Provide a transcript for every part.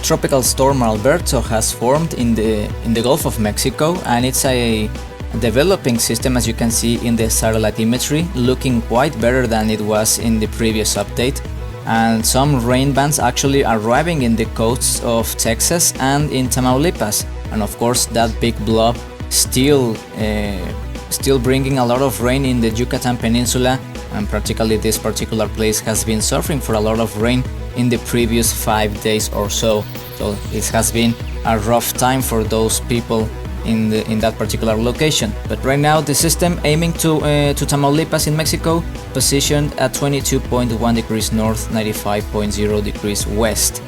tropical storm Alberto has formed in the Gulf of Mexico, and it's a developing system, as you can see in the satellite imagery, looking quite better than it was in the previous update. And some rain bands actually arriving in the coasts of Texas and in Tamaulipas, and of course that big blob still bringing a lot of rain in the Yucatan Peninsula, and particularly this particular place has been suffering for a lot of rain in the previous 5 days or so. So it has been a rough time for those people in that particular location. But right now the system aiming to Tamaulipas in Mexico, positioned at 22.1 degrees north, 95.0 degrees west.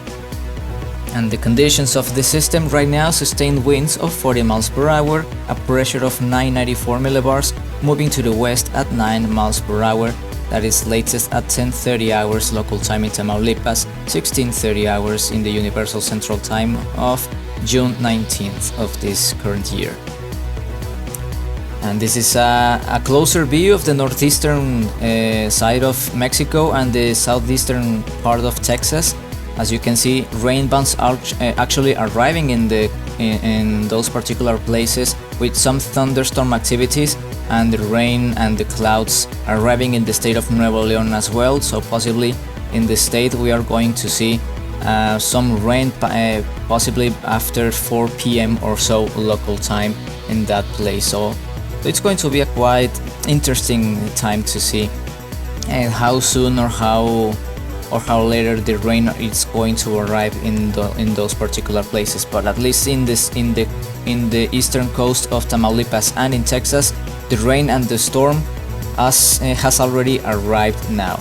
And the conditions of the system right now: sustained winds of 40 miles per hour, a pressure of 994 millibars, moving to the west at 9 miles per hour. That is latest at 10:30 hours local time in Tamaulipas, 16:30 hours in the Universal Central Time of June 19th of this current year. And this is a closer view of the northeastern side of Mexico and the southeastern part of Texas. As you can see, rain bands are actually arriving in those particular places, with some thunderstorm activities, and the rain and the clouds arriving in the state of Nuevo León as well. So possibly in the state we are going to see some rain possibly after 4 p.m. or so local time in that place. So it's going to be a quite interesting time to see how soon or how later the rain is going to arrive in those particular places. But at least in the eastern coast of Tamaulipas and in Texas, the rain and the storm has already arrived now.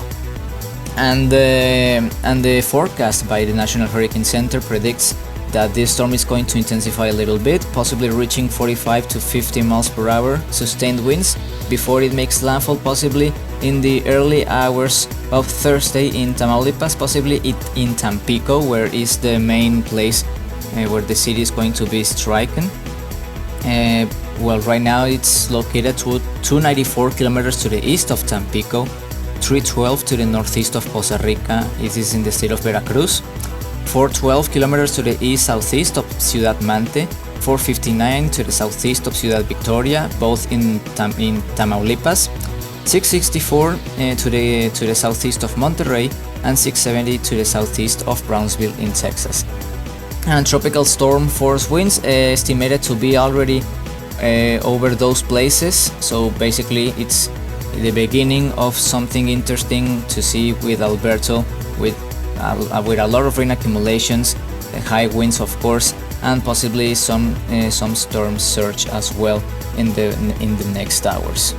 And the forecast by the National Hurricane Center predicts that this storm is going to intensify a little bit, possibly reaching 45 to 50 miles per hour sustained winds before it makes landfall, possibly in the early hours of Thursday in Tamaulipas, possibly in Tampico, where is the main place where the city is going to be stricken. Well, right now it's located to 294 kilometers to the east of Tampico, 312 to the northeast of Poza Rica. It is in the state of Veracruz. 412 kilometers to the east-southeast of Ciudad Mante, 459 to the southeast of Ciudad Victoria, both in Tamaulipas, 664 to the southeast of Monterrey, and 670 to the southeast of Brownsville in Texas. And tropical storm force winds estimated to be already over those places. So basically it's the beginning of something interesting to see with Alberto, with a lot of rain accumulations, high winds of course, and possibly some storm surge as well in the next hours.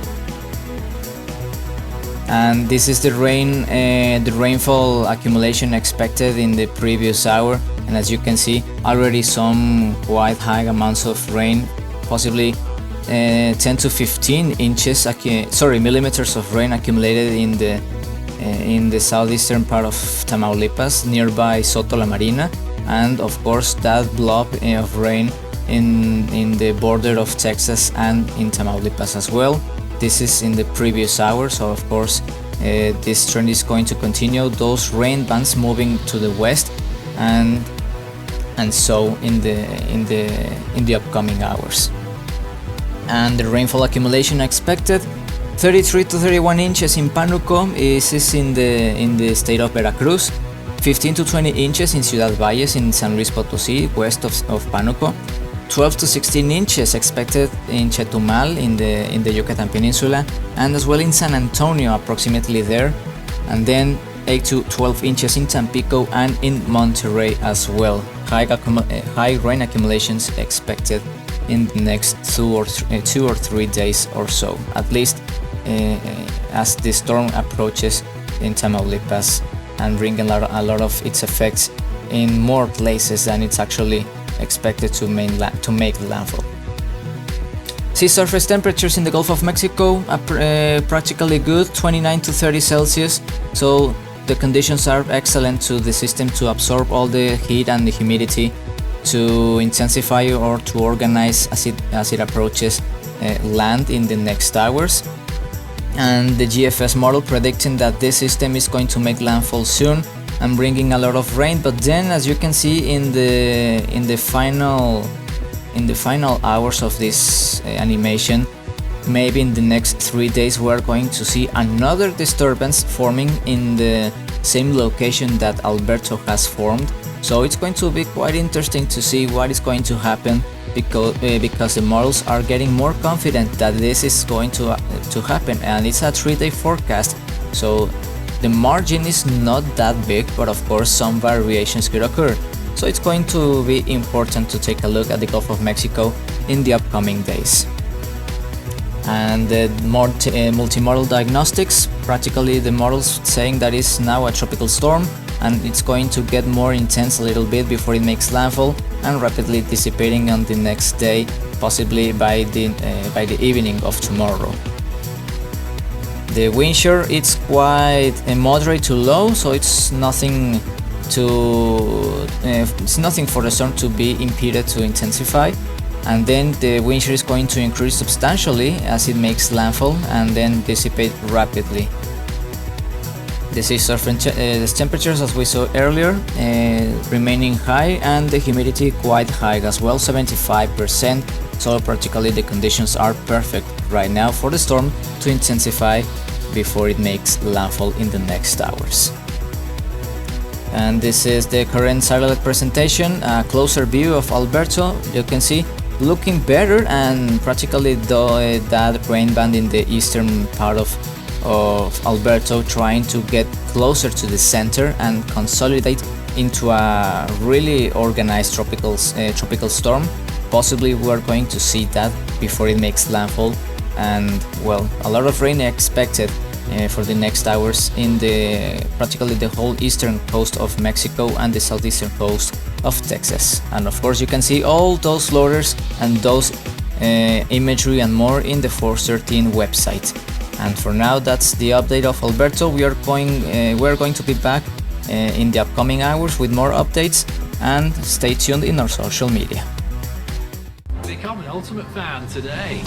And this is the rainfall accumulation expected in the previous hour, and as you can see, already some quite high amounts of rain, possibly 10 to 15 millimeters of rain accumulated in the southeastern part of Tamaulipas, nearby Soto La Marina, and of course that blob of rain in the border of Texas and in Tamaulipas as well. This is in the previous hour, so of course this trend is going to continue. Those rain bands moving to the west, and so in the upcoming hours. And the rainfall accumulation expected: 33 to 31 inches in Pánuco. This is in the state of Veracruz. 15 to 20 inches in Ciudad Valles in San Luis Potosí, west of Pánuco. 12 to 16 inches expected in Chetumal in the Yucatan Peninsula, and as well in San Antonio, approximately there. And then 8 to 12 inches in Tampico and in Monterrey as well. High rain accumulations expected in the next 2 or 3 days or so, at least as the storm approaches in Tamaulipas and bringing a lot of its effects in more places than it's actually expected to make landfall. Sea surface temperatures in the Gulf of Mexico are practically good, 29 to 30 Celsius, so the conditions are excellent to the system to absorb all the heat and the humidity, to intensify or to organize as it approaches land in the next hours. And the GFS model predicting that this system is going to make landfall soon, and bringing a lot of rain. But then, as you can see in the final hours of this animation, maybe in the next 3 days we are going to see another disturbance forming in the same location that Alberto has formed. So it's going to be quite interesting to see what is going to happen, because the models are getting more confident that this is going to happen, and it's a 3-day forecast. So the margin is not that big, but of course some variations could occur. So it's going to be important to take a look at the Gulf of Mexico in the upcoming days. And the multimodal diagnostics, practically the models saying that it's now a tropical storm, and it's going to get more intense a little bit before it makes landfall and rapidly dissipating on the next day, possibly by the evening of tomorrow. The wind shear, it's quite moderate to low, so it's nothing for the storm to be impeded to intensify. And then the wind shear is going to increase substantially as it makes landfall and then dissipate rapidly. The sea surface temperatures, as we saw earlier, remaining high, and the humidity quite high as well, 75%. So practically the conditions are perfect right now for the storm to intensify before it makes landfall in the next hours. And this is the current satellite presentation, a closer view of Alberto. You can see looking better, and practically that rain band in the eastern part of Alberto trying to get closer to the center and consolidate into a really organized tropical storm. Possibly we are going to see that before it makes landfall, and well, a lot of rain expected for the next hours in practically the whole eastern coast of Mexico and the southeastern coast of Texas. And of course you can see all those loaders and those imagery and more in the Force 13 website. And for now, that's the update of Alberto. We are going to be back in the upcoming hours with more updates, and stay tuned in our social media. Become an Ultimate Fan today.